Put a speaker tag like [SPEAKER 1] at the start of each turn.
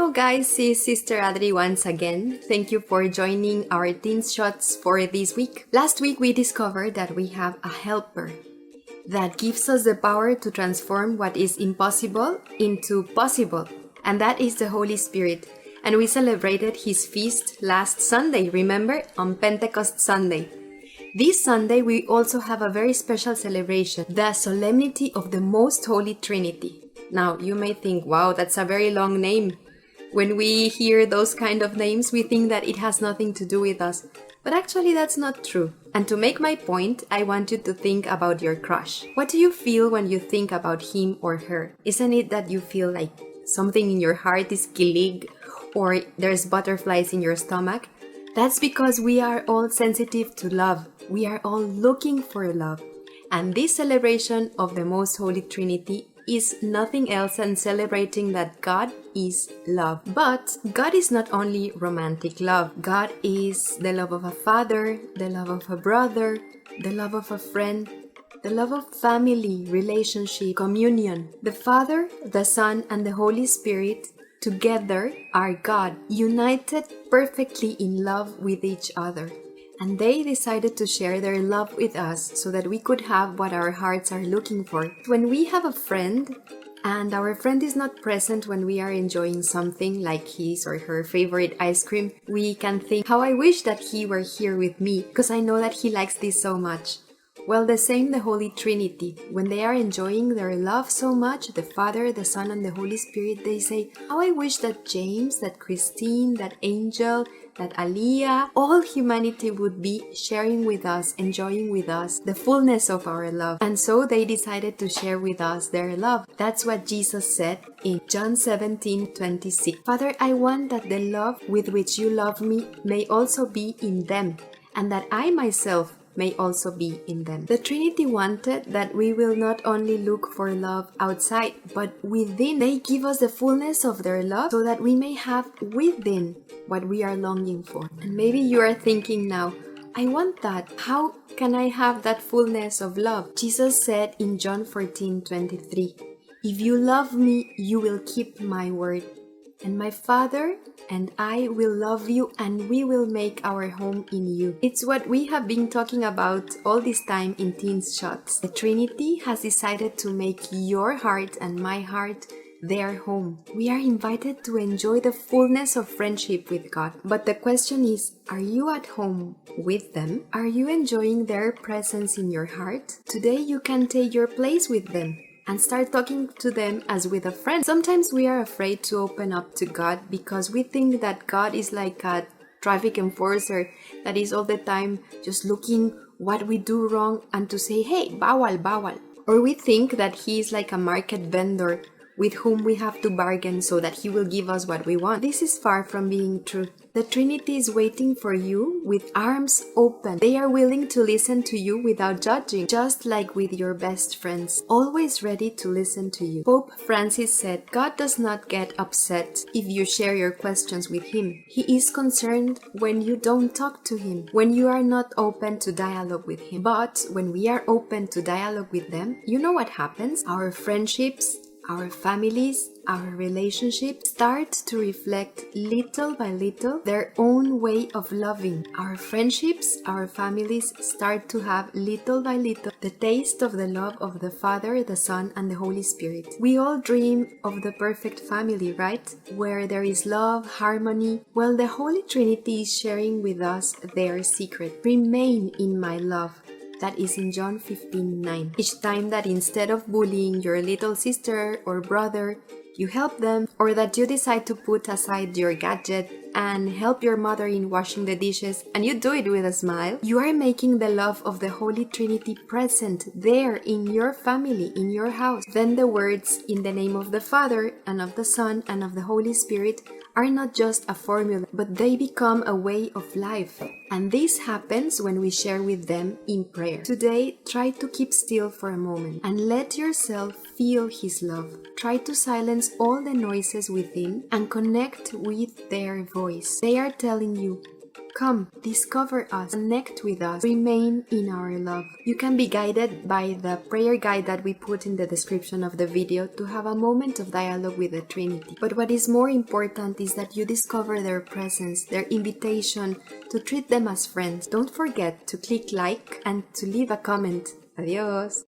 [SPEAKER 1] Hello guys, it's Sister Adri once again. Thank you for joining our Teens Shots for this week. Last week we discovered that we have a helper that gives us the power to transform what is impossible into possible, and that is the Holy Spirit. And we celebrated his feast last Sunday, remember? On Pentecost Sunday. This Sunday we also have a very special celebration, the Solemnity of the Most Holy Trinity. Now you may think, wow, that's a very long name. When we hear those kind of names, we think that it has nothing to do with us. But actually that's not true. And to make my point, I want you to think about your crush. What do you feel when you think about him or her? Isn't it that you feel like something in your heart is kilig, or there's butterflies in your stomach? That's because we are all sensitive to love. We are all looking for love. And this celebration of the Most Holy Trinity is nothing else than celebrating that God is love. But God is not only romantic love. God is the love of a father, the love of a brother, the love of a friend, the love of family, relationship, communion. The Father, the Son, and the Holy Spirit together are God, united perfectly in love with each other. And they decided to share their love with us so that we could have what our hearts are looking for. When we have a friend and our friend is not present when we are enjoying something like his or her favorite ice cream, we can think, how I wish that he were here with me because I know that he likes this so much. Well, the same the Holy Trinity. When they are enjoying their love so much, the Father, the Son, and the Holy Spirit, they say, how I wish that James, that Christine, that Angel, that Aliyah, all humanity would be sharing with us, enjoying with us the fullness of our love. And so they decided to share with us their love. That's what Jesus said in John 17:26. Father, I want that the love with which you love me may also be in them, and that I myself may also be in them. The Trinity wanted that we will not only look for love outside, but within. They give us the fullness of their love so that we may have within what we are longing for. And maybe you are thinking now, I want that. How can I have that fullness of love? Jesus said in John 14:23, if you love me, you will keep my word. And my Father and I will love you, and we will make our home in you. It's what we have been talking about all this time in Teens Shots. The Trinity has decided to make your heart and my heart their home. We are invited to enjoy the fullness of friendship with God. But the question is, are you at home with them? Are you enjoying their presence in your heart? Today you can take your place with them and start talking to them as with a friend. Sometimes we are afraid to open up to God because we think that God is like a traffic enforcer that is all the time just looking what we do wrong and to say, hey, bawal, bawal. Or we think that he is like a market vendor with whom we have to bargain so that he will give us what we want. This is far from being true. The Trinity is waiting for you with arms open. They are willing to listen to you without judging, just like with your best friends, always ready to listen to you. Pope Francis said, God does not get upset if you share your questions with him. He is concerned when you don't talk to him, when you are not open to dialogue with him. But when we are open to dialogue with them, you know what happens? Our friendships, our families, our relationships start to reflect little by little their own way of loving. Our friendships, our families start to have little by little the taste of the love of the Father, the Son, and the Holy Spirit. We all dream of the perfect family, right? Where there is love, harmony. Well, the Holy Trinity is sharing with us their secret. Remain in my love. That is in John 15:9. Each time that instead of bullying your little sister or brother, you help them, or that you decide to put aside your gadget and help your mother in washing the dishes, and you do it with a smile, you are making the love of the Holy Trinity present there in your family, in your house. Then the words, in the name of the Father, and of the Son, and of the Holy Spirit, are not just a formula, but they become a way of life. And this happens when we share with them in prayer. Today, try to keep still for a moment and let yourself feel His love. Try to silence all the noises within and connect with their voice. They are telling you, Come, discover us, connect with us, remain in our love. You can be guided by the prayer guide that we put in the description of the video to have a moment of dialogue with the Trinity. But what is more important is that you discover their presence, their invitation to treat them as friends. Don't forget to click like and to leave a comment. Adios!